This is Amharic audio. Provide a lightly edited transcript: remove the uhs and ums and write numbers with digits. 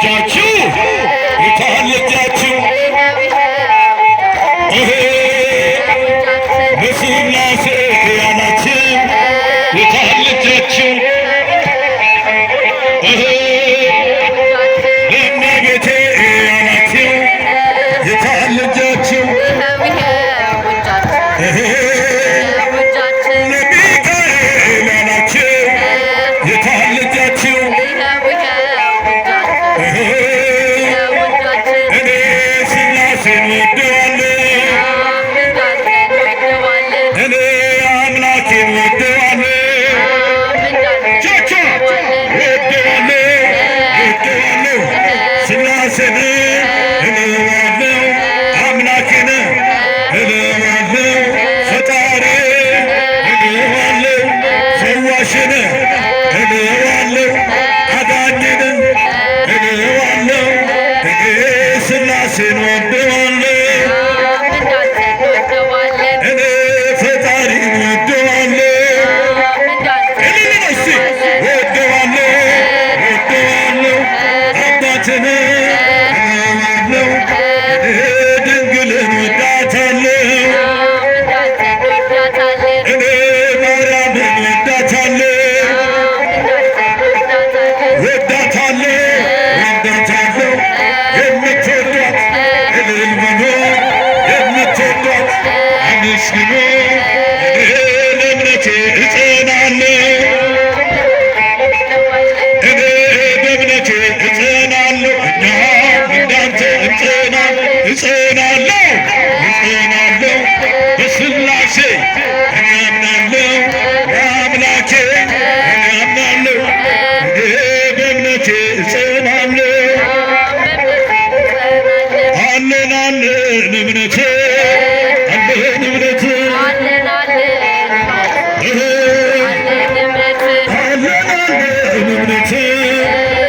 ልጃችሁ የታል ልጃችሁ በስላሴ ያላችሁ የታል ልጃችሁ ለእመቤቴ ያላችሁ የታል ልጃችሁ ለሚካኤል ያላችሁ የታል ልጃችሁ እኔ ስላሴን ወደዋለሁ እኔ አምላኬን ወደዋለሁ ወደዋለሁ ስላሴን እለዋለሁ አምላኬን እለዋለሁ ፈጣሪ እለዋለሁ ፈዋሽን እለዋለሁ አዳኝን እለዋለሁ እኔ ስላሴን ወደዋለሁ እኔ ፈጣሪን ወደዋለሁ እልልነሲ ወደዋለሁ አባትን እለዋለሁ ድንግልን ወዳታለሁ እኔ ማርያምን ወዳታለሁ የምትወዷት እልል በሉ የምትወዷት አመስግኑ እኔ ለእምነቴ እጸናለሁ እኔ በእምነቴ እጸናለሁ እኛም እንዳንተ እጸናለሁ በስላሴ እኔ አምናለሁ በአምላኬ እኔ አምናለሁ እኔ በእምነቴ እጸናለሁ አለን እምነቴ